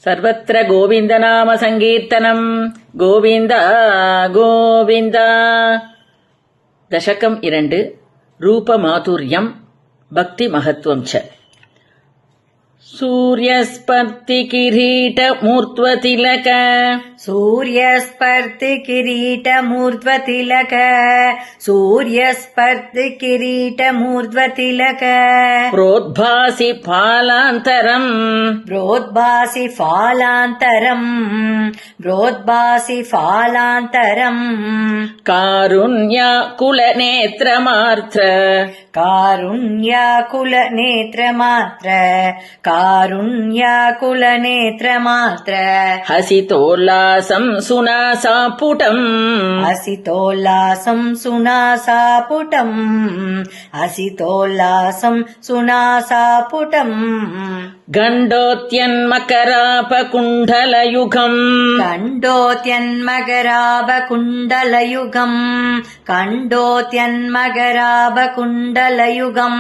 ಸರ್ವತ್ರ ಗೋವಿಂದನಾಮ ಸಂಕೀರ್ತನಂ ಗೋವಿಂದ ಗೋವಿಂದ. ದಶಕಂ 2 ರೂಪಮಾಧುರ್ಯಂ ಭಕ್ತಿ ಮಹತ್ವಂ ಚ. ಸೂರ್ಯಸ್ಪರ್ತಿ ಕಿರೀಟ ಮೂರ್ಧ್ವತಿಲಕ ಸೂರ್ಯಸ್ಪರ್ತಿ ಕಿರೀಟ ಮೂರ್ಧ್ವತಿಲಕ ಸೂರ್ಯಸ್ಪರ್ತಿ ಕಿರೀಟ ಮೂರ್ಧ್ವತಿಲಕ ಪ್ರೋದ್ಭಾಸಿ ಫಾಲಾಂತರಂ ಪ್ರೋದ್ಭಾಸಿ ಫಾಲಾಂತರಂ ಪ್ರೋದ್ಭಾಸಿ ಫಾಲಾಂತರಂ ಕಾರುಣ್ಯಾಕುಲ ನೇತ್ರಮಾತ್ರ ಕಾರುಣ್ಯಾಕುಲ ನೇತ್ರಮಾತ್ರ ಕಾರುಣ್ಯಾಕುಲ ನೇತ್ರಮಾತ್ರ ಹಸಿತೋಲ್ಲಾಸಂ ಸುನಾಸಾಪುಟಂ ಹಸಿತೋಲ್ಲಾಸಂ ಸುನಾಸಾಪುಟಂ ಹಸಿತೋಲ್ಲಾಸಂ ಸುನಾಸಾಪುಟಂ ಗಂಡೋತ್ಯನ್ಮಕರಾಪಕುಂಡಲಯುಗಂ ಗಂಡೋತ್ಯನ್ಮಕರಾಪಕುಂಡಲಯುಗಂ ಗಂಡೋತ್ಯನ್ಮಕರಾಪಕುಂಡಲಯುಗಂ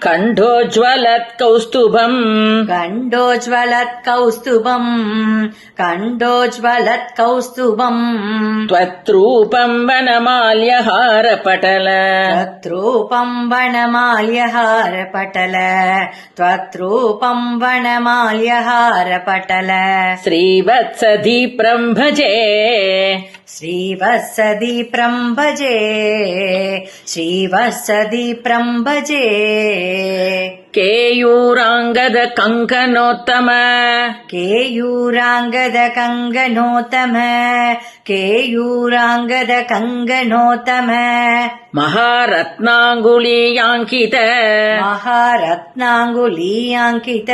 ಕಂಠೋಜ್ವಲತ್ ಕೌಸ್ತುಭಂ ಕಂಠೋಜ್ವಲತ್ ಕೌಸ್ತುಭಂ ಕಂಠೋಜ್ವಲತ್ ಕೌಸ್ತುಭಂ ತ್ವತ್ರೂಪಂ ವನಮಾಲ್ಯಹಾರಪಟಲ ತ್ವತ್ರೂಪಂ ವನಮಾಲ್ಯಹಾರಪಟಲ ತ್ವತ್ರೂಪಂ ವನಮಾಲ್ಯಹಾರಪಟಲ ಶ್ರೀವತ್ಸದೀಪ್ರಂ ಭಜೆ ಶ್ರೀವತ್ಸದೀಪ್ರಂ ಭಜೆ ಶ್ರೀವತ್ಸದೀಪ್ರಂ ಭಜೆ ಕೇಯೂರಾಂಗದ ಕಂಕನೋತ್ತಮ ಕೇಯೂರಾಂಗದ ಕಂಗನೋತ್ತಮ ಕೇಯೂರಾಂಗದ ಕಂಗನೋತ್ತಮ ಮಹಾರತ್ನಾಂಗುಲೀಯಾಂಕಿತ ಮಹಾರತ್ನಾಂಗುಲೀಯಾಂಕಿತ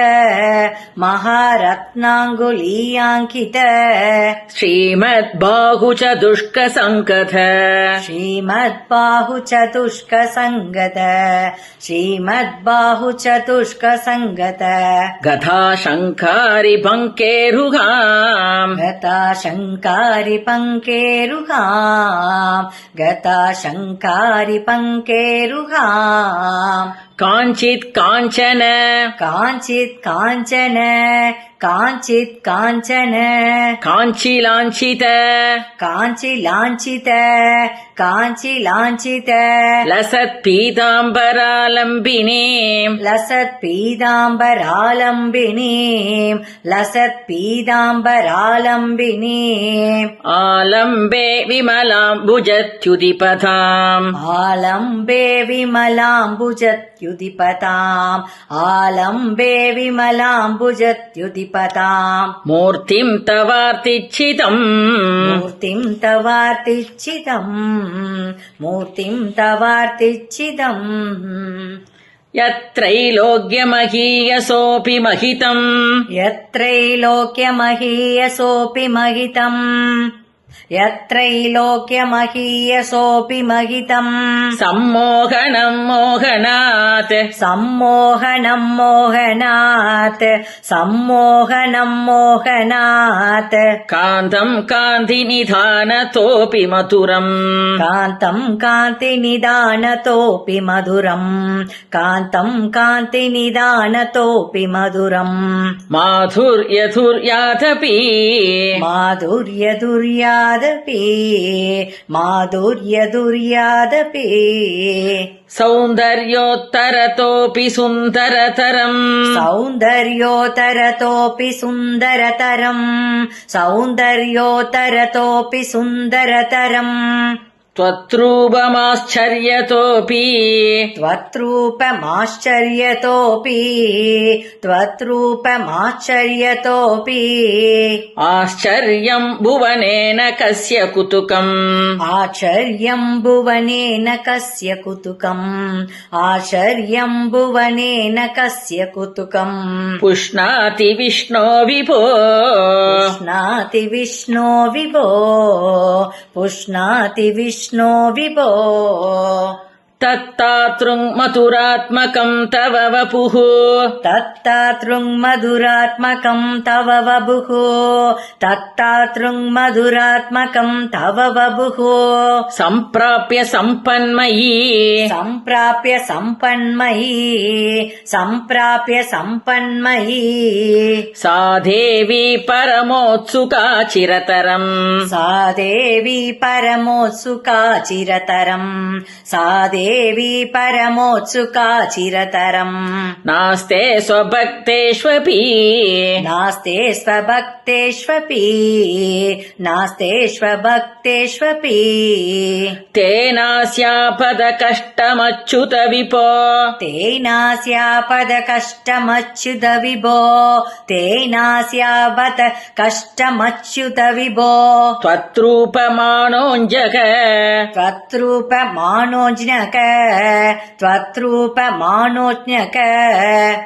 ಮಹಾರತ್ನಾಂಗುಲೀಯಾಂಕಿತ ಶ್ರೀಮದ್ಬಾಹು ಚತುಷ್ಕ ಸಂಕಥ ಶ್ರೀಮದ್ಬಾಹು ಚತುಷ್ಕ ಸಂಗತ ಶ್ರೀಮದ್ಬಾಹು ಚತುಷ್ಕ ಸಂಗತ ಗಥಾ ಶಂಕಾರಿ ಪಂಕೇರುಗಾಂ ಗತಾ ಶಂಕಾರಿ ಪಂಕೇರುಗಾಂ ಗತಾ ಶಂಕಾರಿ ಪಂಕೇರುಗಾಂ ಕಾಂಚಿತ್ ಕಾಂಚನ ಕಾಂಚಿತ್ ಕಾಂಚನ ಕಾಂಚಿತ್ ಕಾಂಚನ ಕಾಂಚಿಲಾಂಛಿತ ಕಾಂಚಿ ಲಾಂಛಿತ ಕಾಂಚಿ ಲಾಂಛಿತ ಲಸತ್ ಪೀತಾಂಬರಾಲಂಬಿನಿ ಲಸತ್ ಪೀತಾಂಬರಾಲಂಬಿನಿ ಲಸತ್ ಪೀತಾಂಬರಾಲಂಬಿನಿ ಆಲಂಬೆ ವಿಮಲಾಂಬುಜತ್ಯುದಿಪಥಾಂ ಆಲಂಬೆ ವಿಮಲಾಂಬುಜತ್ಯುದಿಪತಾಂ ಆಲಂಬೆ ವಿಮಲಾಂಬುಜತ್ಯುದಿಪತಾಂ ಮೂರ್ತಿಂ ತವಾರ್ತಿಚ್ಛಿತಂ ಮೂರ್ತಿಂ ತವಾರ್ತಿಚ್ಛಿತಂ ಮೂರ್ತಿಂ ತವಾರ್ತಿಚ್ಛಿತಂ ಯತ್ರೈಲೋಕ್ಯಮಹೀಯಸೋऽಪಿ ಮಹಿತಂ ಯತ್ರೈಲೋಕ್ಯಮಹೀಯಸೋऽಪಿ ಮಹಿತಂ ಯತ್ರೈಲೋಕ್ಯಮಹೀಯಸೋऽಪಿ ಮಹಿತಂ ಸಮ್ಮೋಹನಂ ಮೋಹನಾತ್ ಸಮ್ಮೋಹನಂ ಮೋಹನಾತ್ ಸಮ್ಮೋಹನಂ ಮೋಹನಾತ್ ಕಾಂತಂ ಕಾಂತಿನಿಧಾನತೋऽಪಿ ಮಧುರಂ ಕಾಂತಂ ಕಾಂತಿನಿಧಾನತೋऽಪಿ ಮಧುರಂ ಕಾಂತಂ ಕಾಂತಿನಿಧಾನತೋऽಪಿ ಮಧುರಂ ಮಾಧುರ್ಯಧುರ್ಯಾದಪಿ ಮಾಧುರ್ಯದುರ್ಯಾದಪಿ ಮಾಧುರ್ಯದುರ್ಯಾದಪಿ ಸೌಂದರ್ಯೋತ್ತರತೋऽಪಿ ಸುಂದರತರಂ ಸೌಂದರ್ಯೋತ್ತರತೋऽಪಿ ಸುಂದರತರಂ ಸೌಂದರ್ಯೋತ್ತರತೋऽಪಿ ಸುಂದರತರಂ ತ್ವತ್ರೂಪಮಾಶ್ಚರ್ಯತೋऽಪಿ ತ್ವತ್ರೂಪಮಾಶ್ಚರ್ಯತೋऽಪಿ ತ್ವತ್ರೂಪಮಾಶ್ಚರ್ಯತೋऽಪಿ ಆಶ್ಚರ್ಯಂ ಭುವನೇನ ಕಸ್ಯ ಕುತುಕಂ ಆಶ್ಚರ್ಯಂ ಭುವನೇನ ಕಸ್ಯ ಕುತುಕಂ ಆಶ್ಚರ್ಯಂ ಭುವನೇನ ಕಸ್ಯ ಕುತುಕಂ ಪುಷ್ಣಾತಿ ವಿಷ್ಣೋ ವಿಭೋ ಪುಷ್ಣಾತಿ ವಿಷ್ಣೋ ವಿಭೋ ಪುಷ್ಣಾತಿ ವಿಷ್ಣೋ ವಿಭೋ तत्तातृङ् मधुरात्मकम् तव वपुः तत्तातृङ्मधुरात्मकम् तव वपुः तत्तातृङ्मधुरात्मकम् तव वपुः सम्प्राप्य सम्पन्मयी सम्प्राप्य सम्पन्मयी सा देवी परमोत्सुका चिरतरम् सा देवी परमोत्सुका चिरतरम् नास्ते स्वभक्तेष्वपि नास्तेष्वभक्तेष्वपि तेनास्यापदकष्टमच्युत विभो तेनास्यापदकष्टमच्युत विभो त्वत्रूपमाणोऽञ्जक त्वत्रूपमाणोज्ञक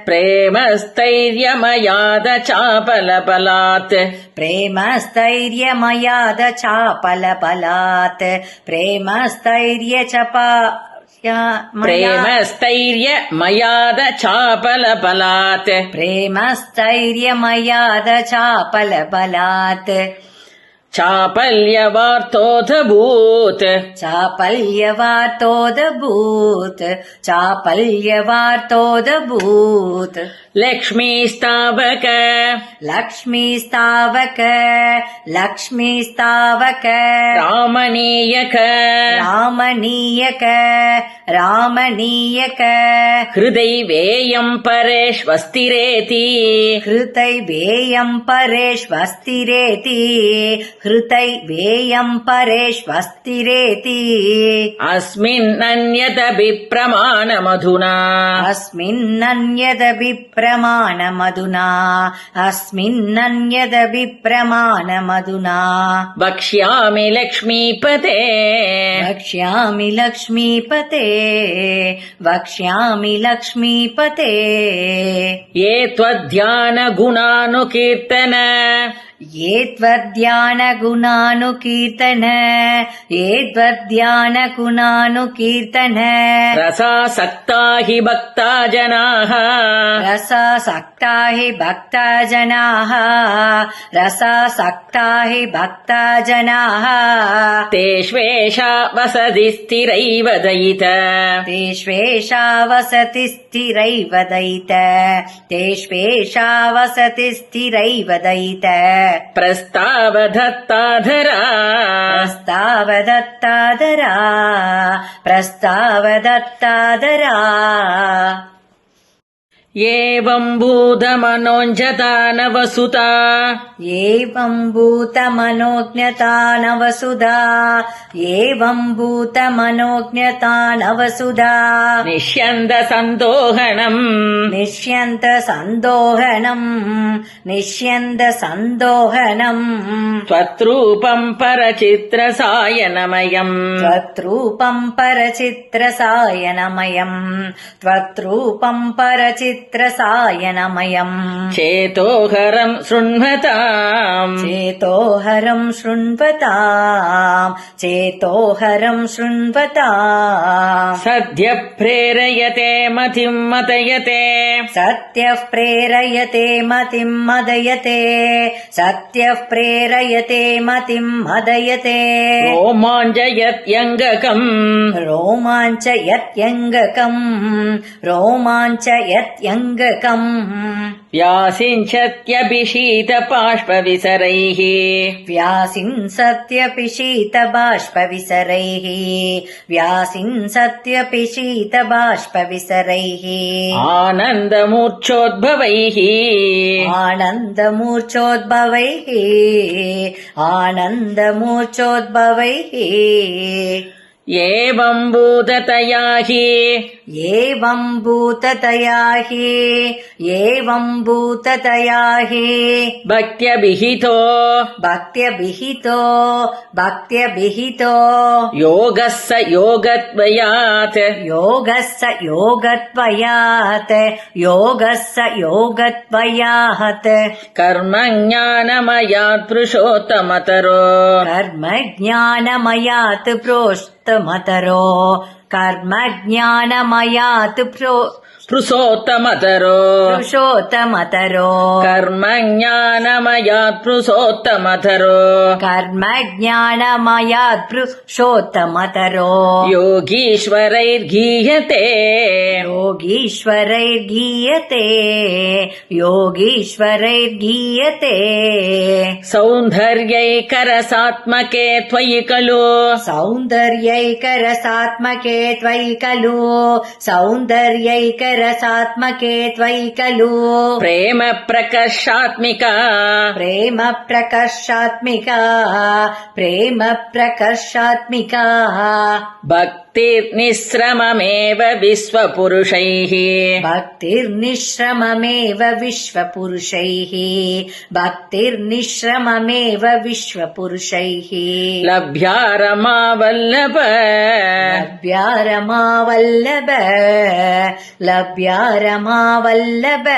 प्रेमस्थैर्यमयाद चापलबलात् प्रेमस्थैर्यमयाद चापलबलात् प्रेमस्थैर्यमयाद चापलबलात् प्रेमस्थैर्यमयाद चापलबलात् चापल्यवार्तोऽधभूत् चापल्यवार्तोऽधभूत् लक्ष्मीस्तावक रामणीयक हृदैवेयम् परेष्वस्तिरेति अस्मिन्नन्यदपि प्रमाणमधुना वक्ष्यामि लक्ष्मीपते ये त्वद्ध्यानगुणानुकीर्तन रसासक्ता हि भक्ता जनाः तेष्वेषा वसति स्थिरैव दयित प्रस्तावदत्तादरा एवम् भूतमनोज्ञता नवसुधा निष्यन्त सन्दोहनम् त्वत्रूपम् परचित्रसायनमयम् चेतोहरम् शृण्वताम् सद्यः प्रेरयते मतिम् मदयते रोमाञ्चयत्यङ्गकम् व्यासिञ्चत्यभिशीतबाष्पविसरैः आनन्दमूर्च्छोद्भवैः एवम् भूततया हि भक्त्यभिहितो योगः स योगत्वयात् कर्मज्ञानमयात् पुरुषोत्तमतरो कर्मज्ञानमयात् पृषोत्तमतरो पुरुषोत्तमतरो कर्मज्ञानमयात् पृषोत्तमतरो कर्मज्ञानमयात् पुरुषोत्तमतरो योगीश्वरैर्गीयते योगीश्वरैर्गीयते सौन्दर्यैकरसात्मके त्वयि खलु सौन्दर्यैकरसात्मके त्वयि खलु सौन्दर्यैकरसात्मके त्वयि खलु प्रेम प्रकर्षात्मिका प्रेम प्रकर्षात्मिका प्रेम प्रकर्षात्मिका भक्तिर्निःश्रममेव विश्वपुरुषैः भक्तिर्निःश्रममेव विश्वपुरुषैः भक्तिर्निःश्रममेव विश्वपुरुषैः लभ्या रमावल्लभ लभ्या रमावल्लभ लभ्या रमावल्लभ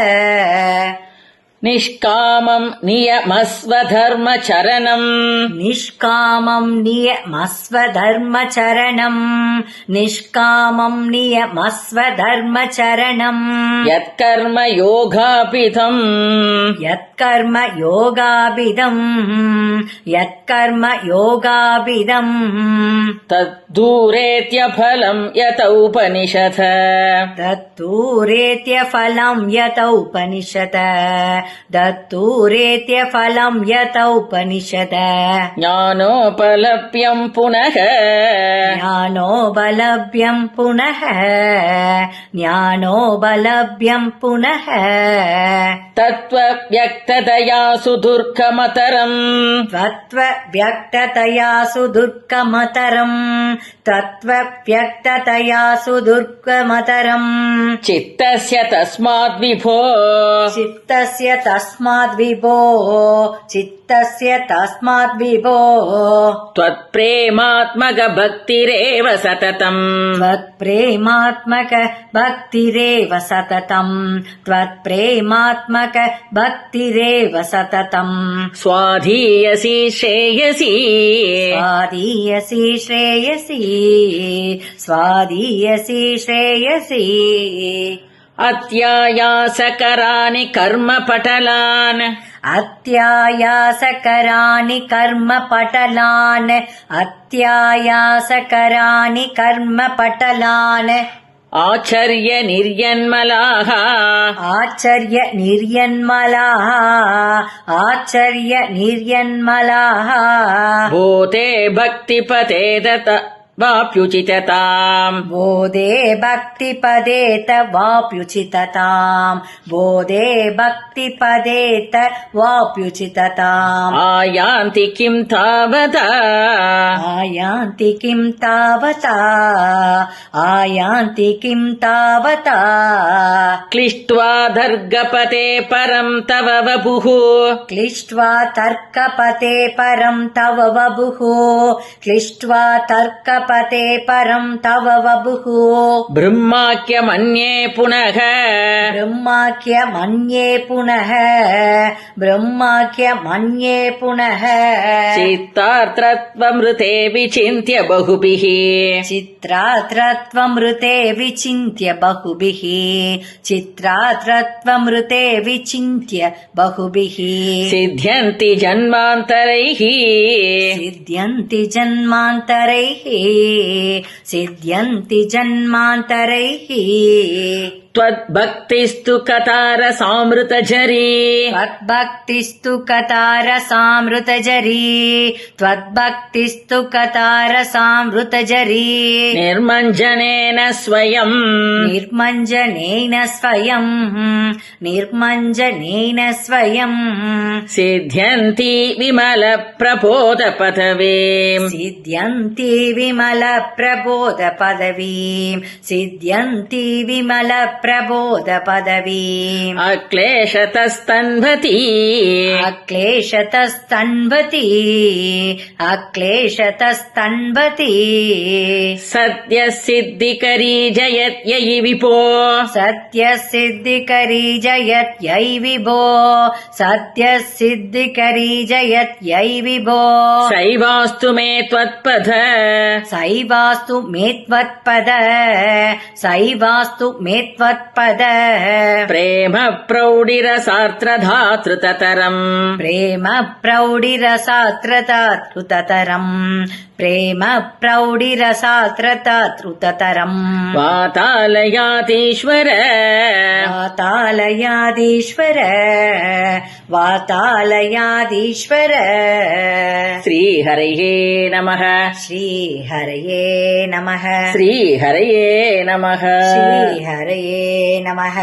निष्कामम् नियमस्वधर्मचरणम् निष्कामम् नियमस्वधर्मचरणम् निष्कामम् नियमस्वधर्मचरणम् यत्कर्म योगापितम् यत्कर्म योगाभिदम् यत्कर्म योगाभिदम् तद्दूरेत्यफलम् यतौपनिषत् दत्तूरेत्य फलम् यतौपनिषद दत्तूरेत्य फलम् यतौपनिषद ज्ञानोपलभ्यम् पुनः ज्ञानोपलभ्यम् पुनः ज्ञानोपलभ्यम् पुनः तत्त्वव्यक्ततया सुदुर्गमतरम् तत्त्वव्यक्ततया सुदुर्गमतरम् तत्त्वव्यक्ततया सुदुर्गमतरम् चित्तस्य तस्माद् विभो चित्तस्य तस्माद् विभो चित्तस्य तस्माद् विभो त्वत्प्रेमात्मक भक्तिरेव सततम् त्वत्प्रेमात्मक भक्तिरेव सततम् त्वत्प्रेमात्मक भक्तिरेव सततम् स्वाधीयसि श्रेयसि स्वाधीयसि श्रेयसि स्वाधीयसि श्रेयसि अत्यायासकराणि कर्मपटलान् अत्यायासकराणि कर्मपटलान् अत्यायासकराणि कर्मपटलान् आचर्य निर्यन्मलाः आचर्य निर्यन्मलाः आचर्य निर्यन्मलाः भूते भक्तिपते दत वाप्युचितताम् बोधे भक्तिपदे तवाप्युचितताम् बोधे भक्तिपदे तवाप्युचितताम् आयान्ति किम् तावता आयान्ति किम् तावता आयान्ति किम् तावता क्लिष्ट्वा दर्गपते परम् तव वपुः क्लिष्ट्वा तर्कपते परम् तव वपुः क्लिष्ट्वा तर्कपते परम् तव वपुः ब्रह्माख्यमन्ये पुनः ब्रह्माख्यमन्ये पुनः ब्रह्माख्यमन्ये पुनः चित्तार्थत्वमृते विचिन्त्य बहुभिः चित्रात्रत्वमृते विचिन्त्य बहुभिः चित्रात्रत्वमृते विचिन्त्य बहुभिः सिद्ध्यन्ति जन्मान्तरैः सिद्ध्यन्ति जन्मान्तरैः सिद्ध्यन्ति जन्मान्तरैः त्वद्भक्तिस्तु कतारसामृतझरी त्वद्भक्तिस्तु कतारसामृतझरी त्वद्भक्तिस्तु कतारसामृतझरी निर्मञ्जनेन स्वयम् निर्मञ्जनेन स्वयम् निर्मञ्जनेन स्वयम् सिद्ध्यन्ति विमलप्रबोधपदवीम् सिद्ध्यन्ति विमलप्रबोधपदवीम् सिद्ध्यन्ति विमलप्रबोधपदवीम् प्रबोधपदवीम् अक्लेशतस्तन्वती अक्लेशतस्तन्वती सद्यः सिद्धिकरी जयत्यै विभो सत्यसिद्धिकरी जयत्यै विभो सत्यसिद्धिकरी जयत्यै विभो सैवास्तु मे त्वत्पद सैवास्तु मे त्वत्पद सैवास्तु मे त्वत्पद प्रेम प्रौढिरसार्त्रधातृततरम् प्रेम प्रौढिरसात्रतातृततरम् प्रेम प्रौढिरसात्रतातृततरम् वातालयातीश्वर वातालयाधीश्वर वातालयाधीश्वर श्रीहरये नमः श्रीहरये नमः श्रीहरये नमः श्रीहरये नमः